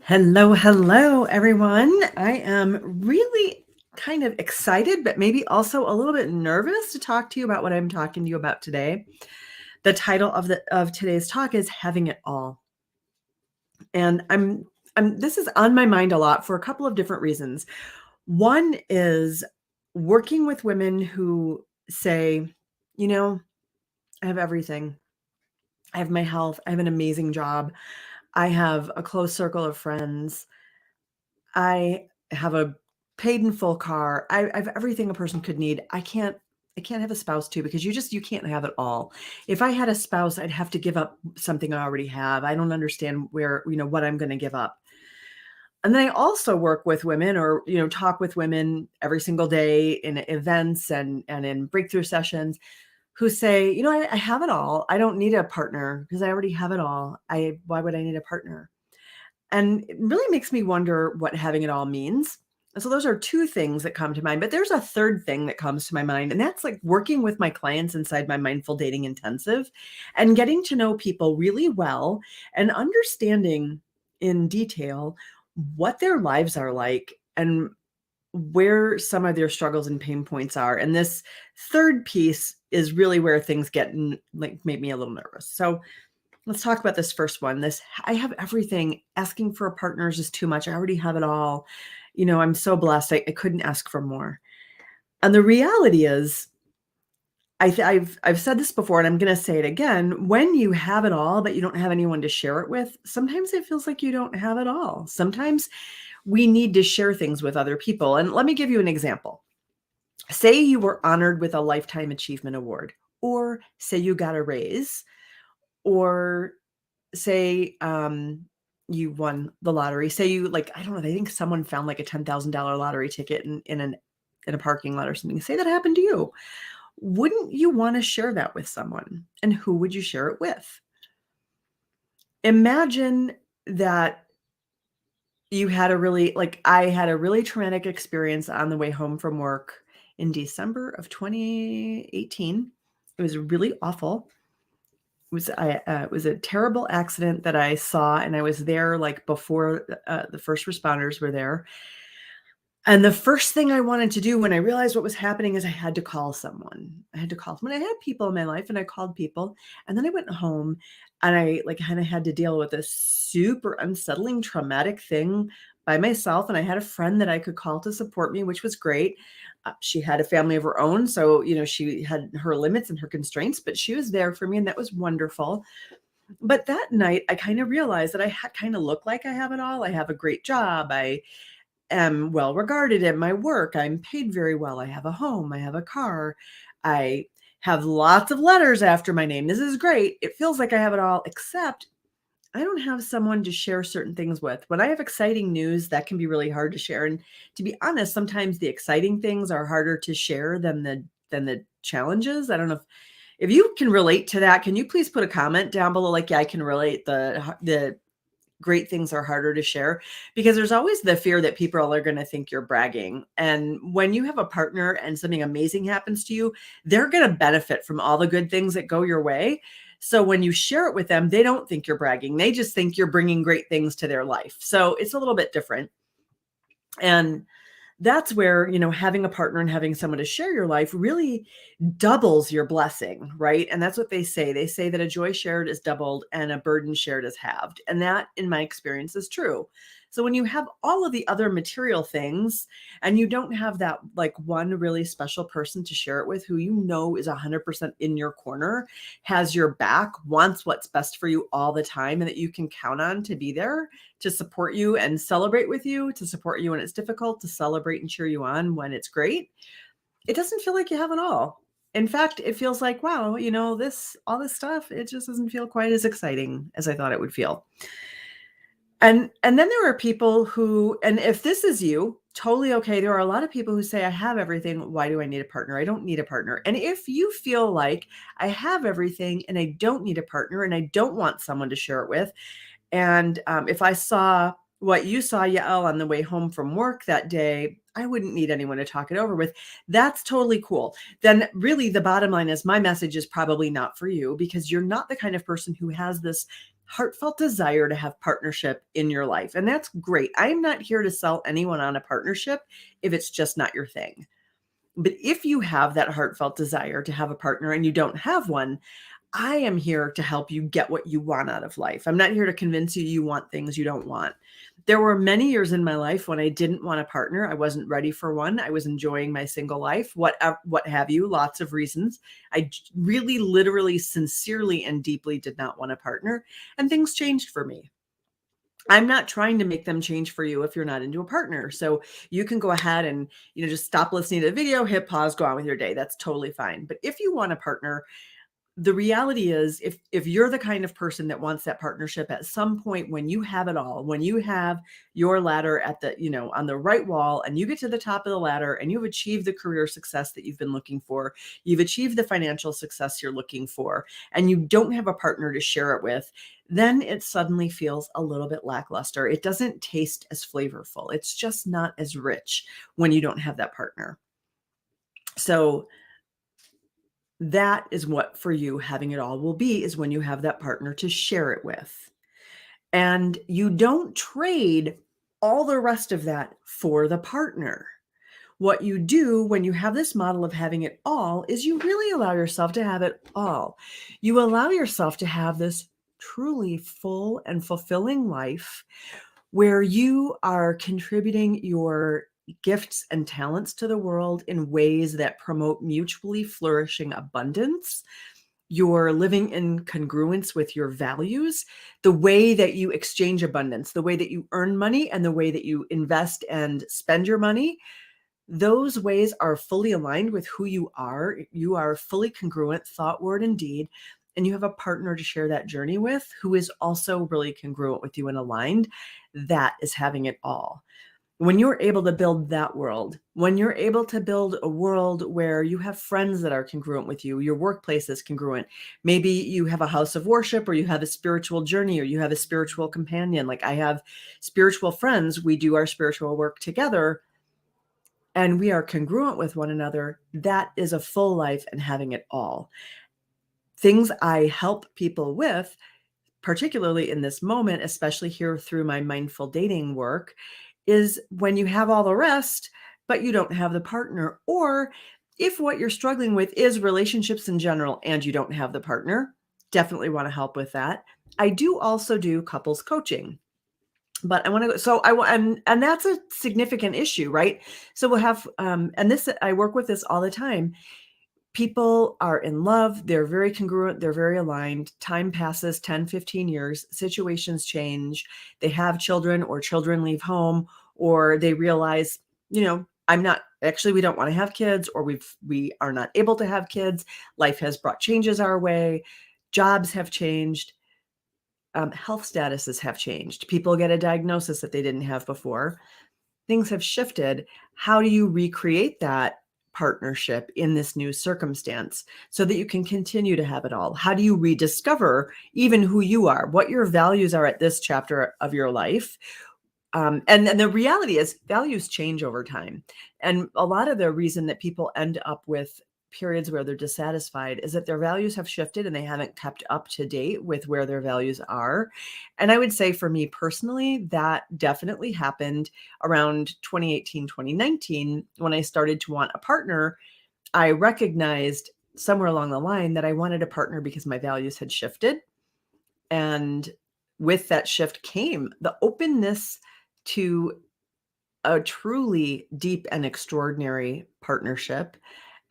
Hello, hello, everyone. I am really kind of excited, but maybe also a little bit nervous to talk to you about what I'm talking to you about today. The title of today's talk is Having It All. And I'm this is on my mind a lot for a couple of different reasons. One is working with women who say, you know, I have everything. I have my health, I have an amazing job, I have a close circle of friends. I have a paid in full car. I have everything a person could need. I can't have a spouse too because you can't have it all. If I had a spouse, I'd have to give up something I already have. I don't understand what I'm going to give up. And then I also work with women or, talk with women every single day in events and in breakthrough sessions who say, I have it all. I don't need a partner because I already have it all. Why would I need a partner? And it really makes me wonder what having it all means. And so those are two things that come to mind. But there's a third thing that comes to my mind, and that's like working with my clients inside my mindful dating intensive and getting to know people really well and understanding in detail what their lives are like and where some of their struggles and pain points are. And this third piece is really where things get made me a little nervous. So let's talk about this first one. I have everything. Asking for a partner is just too much. I already have it all. I'm so blessed. I couldn't ask for more. And the reality is, I've said this before, and I'm going to say it again. When you have it all, but you don't have anyone to share it with, sometimes it feels like you don't have it all. Sometimes we need to share things with other people. And let me give you an example. Say you were honored with a Lifetime Achievement Award, or say you got a raise, or say you won the lottery. Say you I don't know, I think someone found like a $10,000 lottery ticket in a parking lot or something. Say that happened to you. Wouldn't you want to share that with someone? And who would you share it with? Imagine that you had I had a really traumatic experience on the way home from work in December of 2018. It was really awful. It was a terrible accident that I saw, and I was there before the first responders were there. And the first thing I wanted to do when I realized what was happening is I had to call someone. I had to call someone. I had people in my life, and I called people. And then I went home, and I kind of had to deal with a super unsettling, traumatic thing by myself. And I had a friend that I could call to support me, which was great. She had a family of her own, so she had her limits and her constraints, but she was there for me, and that was wonderful. But that night, I kind of realized that I kind of look like I have it all. I have a great job. I am well regarded at my work. I'm paid very well. I have a home. I have a car. I have lots of letters after my name. This is great. It feels like I have it all, except I don't have someone to share certain things with. When I have exciting news, that can be really hard to share. And to be honest, sometimes the exciting things are harder to share than the challenges. I don't know if you can relate to that. Can you please put a comment down below? Yeah, I can relate. The great things are harder to share because there's always the fear that people are going to think you're bragging. And when you have a partner and something amazing happens to you, they're going to benefit from all the good things that go your way. So when you share it with them, they don't think you're bragging. They just think you're bringing great things to their life. So it's a little bit different. And that's where, having a partner and having someone to share your life really doubles your blessing, right? And that's what they say. They say that a joy shared is doubled and a burden shared is halved. And that, in my experience, is true. So when you have all of the other material things and you don't have that one really special person to share it with who is 100% in your corner, has your back, wants what's best for you all the time, and that you can count on to be there to support you and celebrate with you, to support you when it's difficult, to celebrate and cheer you on when it's great, it doesn't feel like you have it all. In fact, it feels like, wow, all this stuff, it just doesn't feel quite as exciting as I thought it would feel. And then there are people who, and if this is you, totally okay. There are a lot of people who say, I have everything. Why do I need a partner? I don't need a partner. And if you feel like I have everything and I don't need a partner and I don't want someone to share it with, and if I saw what you saw, Yael, on the way home from work that day, I wouldn't need anyone to talk it over with. That's totally cool. Then really the bottom line is my message is probably not for you because you're not the kind of person who has this heartfelt desire to have partnership in your life. And that's great. I'm not here to sell anyone on a partnership if it's just not your thing. But if you have that heartfelt desire to have a partner and you don't have one, I am here to help you get what you want out of life. I'm not here to convince you you want things you don't want. There were many years in my life when I didn't want a partner. I wasn't ready for one. I was enjoying my single life, what have you, lots of reasons. I really, literally, sincerely, and deeply did not want a partner, and things changed for me. I'm not trying to make them change for you if you're not into a partner. So you can go ahead and, just stop listening to the video, hit pause, go on with your day. That's totally fine. But if you want a partner, the reality is if you're the kind of person that wants that partnership at some point, when you have it all, when you have your ladder at the, on the right wall, and you get to the top of the ladder and you've achieved the career success that you've been looking for, you've achieved the financial success you're looking for, and you don't have a partner to share it with, then it suddenly feels a little bit lackluster. It doesn't taste as flavorful. It's just not as rich when you don't have that partner. So that is what, for you, having it all will be, is when you have that partner to share it with. And you don't trade all the rest of that for the partner. What you do when you have this model of having it all is you really allow yourself to have it all. You allow yourself to have this truly full and fulfilling life where you are contributing your gifts and talents to the world in ways that promote mutually flourishing abundance. You're living in congruence with your values, the way that you exchange abundance, the way that you earn money, and the way that you invest and spend your money. Those ways are fully aligned with who you are. You are fully congruent, thought, word, and deed. And you have a partner to share that journey with who is also really congruent with you and aligned. That is having it all. When you're able to build that world, when you're able to build a world where you have friends that are congruent with you, your workplace is congruent. Maybe you have a house of worship, or you have a spiritual journey, or you have a spiritual companion. Like I have spiritual friends. We do our spiritual work together, and we are congruent with one another. That is a full life and having it all. Things I help people with, particularly in this moment, especially here through my mindful dating work, is when you have all the rest, but you don't have the partner, or if what you're struggling with is relationships in general and you don't have the partner, definitely want to help with that. I do also do couples coaching, but I want to go. So and that's a significant issue, right? So we'll have, and this, I work with this all the time. People are in love. They're very congruent. They're very aligned. Time passes, 10, 15 years. Situations change. They have children, or children leave home, or they realize, we don't want to have kids, or we are not able to have kids. Life has brought changes our way. Jobs have changed. Health statuses have changed. People get a diagnosis that they didn't have before. Things have shifted. How do you recreate that partnership in this new circumstance so that you can continue to have it all? How do you rediscover even who you are, what your values are at this chapter of your life? And the reality is values change over time. And a lot of the reason that people end up with periods where they're dissatisfied is that their values have shifted and they haven't kept up to date with where their values are. And I would say for me personally, that definitely happened around 2018, 2019, when I started to want a partner. I recognized somewhere along the line that I wanted a partner because my values had shifted. And with that shift came the openness to a truly deep and extraordinary partnership.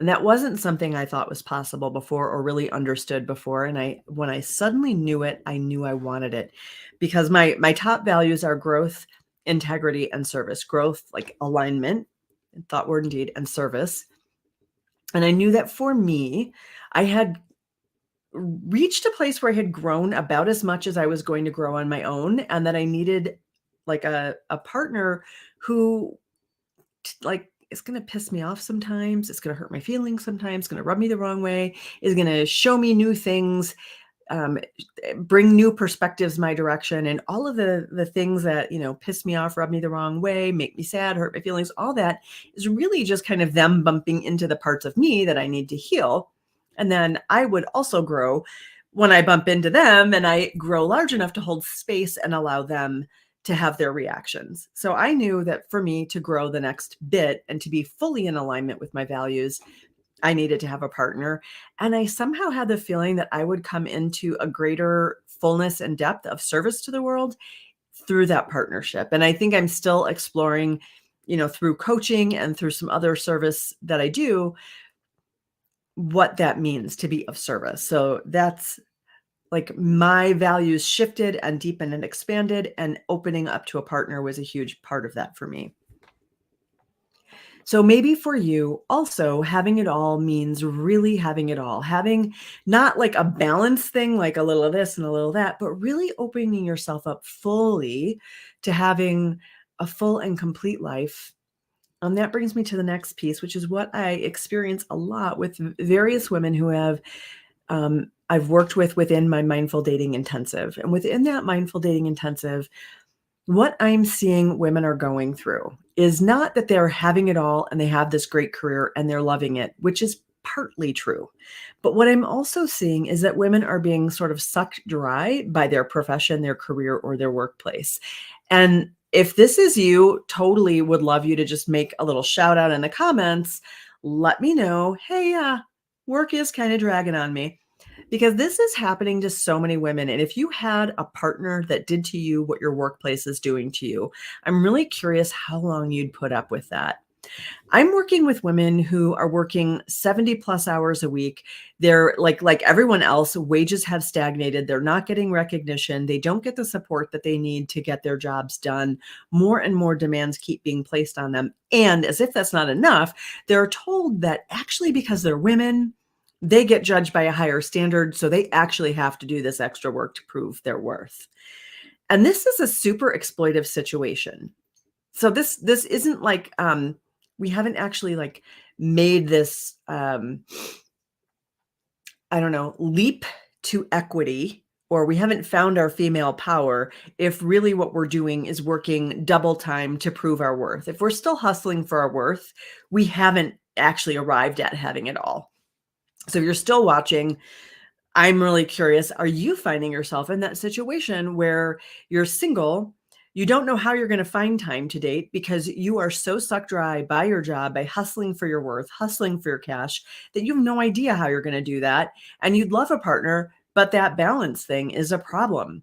And that wasn't something I thought was possible before or really understood before. And when I suddenly knew it, I knew I wanted it, because my top values are growth, integrity, and service. Growth, like alignment, thought, word, and deed, and service. And I knew that for me, I had reached a place where I had grown about as much as I was going to grow on my own, and that I needed like a partner who it's going to piss me off sometimes. It's going to hurt my feelings sometimes. It's going to rub me the wrong way. Is going to show me new things, bring new perspectives my direction, and all of the things that, piss me off, rub me the wrong way, make me sad, hurt my feelings. All that is really just kind of them bumping into the parts of me that I need to heal. And then I would also grow when I bump into them and I grow large enough to hold space and allow them to have their reactions. So I knew that for me to grow the next bit and to be fully in alignment with my values, I needed to have a partner. And I somehow had the feeling that I would come into a greater fullness and depth of service to the world through that partnership. And I think I'm still exploring, through coaching and through some other service that I do, what that means to be of service. So that's like my values shifted and deepened and expanded, and opening up to a partner was a huge part of that for me. So maybe for you also, having it all means really having it all, having not like a balance thing, like a little of this and a little of that, but really opening yourself up fully to having a full and complete life. And that brings me to the next piece, which is what I experience a lot with various women who I've worked with within my Mindful Dating Intensive. And within that Mindful Dating Intensive, what I'm seeing women are going through is not that they're having it all and they have this great career and they're loving it, which is partly true. But what I'm also seeing is that women are being sort of sucked dry by their profession, their career, or their workplace. And if this is you, totally would love you to just make a little shout out in the comments. Let me know, hey, work is kind of dragging on me. Because this is happening to so many women. And if you had a partner that did to you what your workplace is doing to you, I'm really curious how long you'd put up with that. I'm working with women who are working 70 plus hours a week. They're like everyone else, wages have stagnated. They're not getting recognition. They don't get the support that they need to get their jobs done. More and more demands keep being placed on them. And as if that's not enough, they're told that actually because they're women, they get judged by a higher standard. So they actually have to do this extra work to prove their worth. And this is a super exploitive situation. So this isn't like, we haven't actually like made this, leap to equity, or we haven't found our female power if really what we're doing is working double time to prove our worth. If we're still hustling for our worth, we haven't actually arrived at having it all. So if you're still watching, I'm really curious, are you finding yourself in that situation where you're single, you don't know how you're going to find time to date because you are so sucked dry by your job, by hustling for your worth, hustling for your cash, that you have no idea how you're going to do that. And you'd love a partner, but that balance thing is a problem.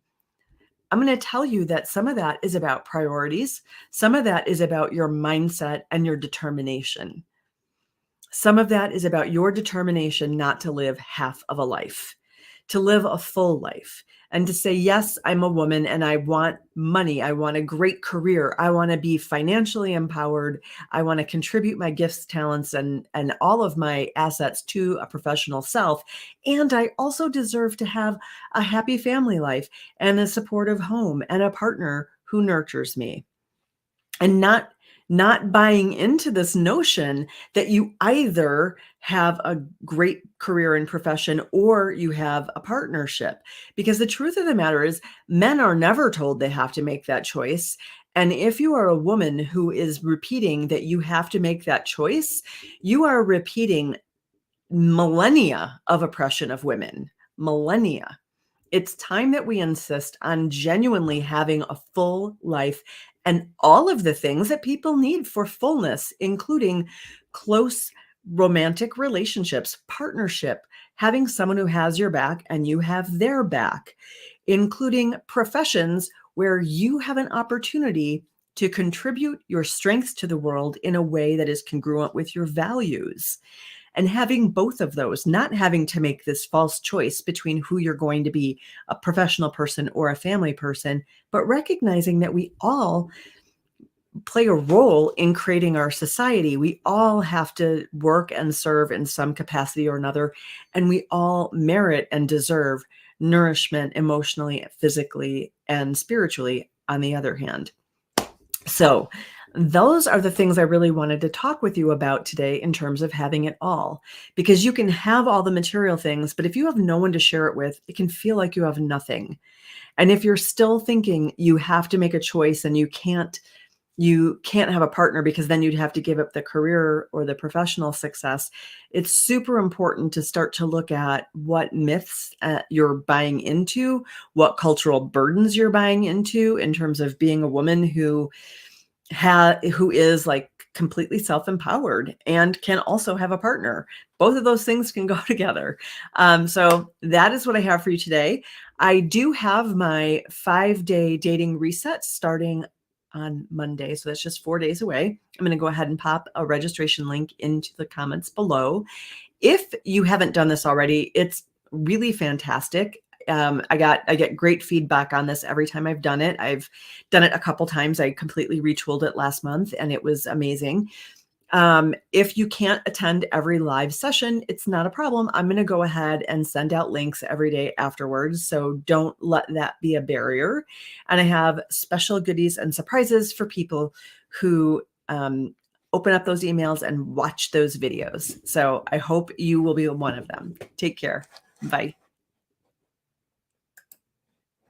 I'm going to tell you that some of that is about priorities. Some of that is about your mindset and your determination. Some of that is about your determination not to live half of a life, to live a full life, and to say, yes, I'm a woman and I want money. I want a great career. I want to be financially empowered. I want to contribute my gifts, talents, and all of my assets to a professional self. And I also deserve to have a happy family life and a supportive home and a partner who nurtures me. And not buying into this notion that you either have a great career and profession or you have a partnership. Because the truth of the matter is, men are never told they have to make that choice. And if you are a woman who is repeating that you have to make that choice, you are repeating millennia of oppression of women. Millennia. It's time that we insist on genuinely having a full life and all of the things that people need for fullness, including close romantic relationships, partnership, having someone who has your back and you have their back, including professions where you have an opportunity to contribute your strengths to the world in a way that is congruent with your values. And having both of those, not having to make this false choice between who you're going to be, a professional person or a family person, but recognizing that we all play a role in creating our society. We all have to work and serve in some capacity or another, and we all merit and deserve nourishment emotionally, physically, and spiritually on the other hand. So those are the things I really wanted to talk with you about today in terms of having it all, because you can have all the material things, but if you have no one to share it with, it can feel like you have nothing. And if you're still thinking you have to make a choice and you can't you can't have a partner because then you'd have to give up the career or the professional success. It's super important to start to look at what myths you're buying into, what cultural burdens you're buying into in terms of being a woman who is like completely self-empowered and can also have a partner. Both of those things can go together. So that is what I have for you today. I do have my 5-day dating reset starting on Monday. So that's just 4 days away. I'm going to go ahead and pop a registration link into the comments below. If you haven't done this already, it's really fantastic. I get great feedback on this every time I've done it. I've done it a couple times. I completely retooled it last month and it was amazing. If you can't attend every live session, it's not a problem. I'm going to go ahead and send out links every day afterwards. So don't let that be a barrier. And I have special goodies and surprises for people who open up those emails and watch those videos. So I hope you will be one of them. Take care. Bye.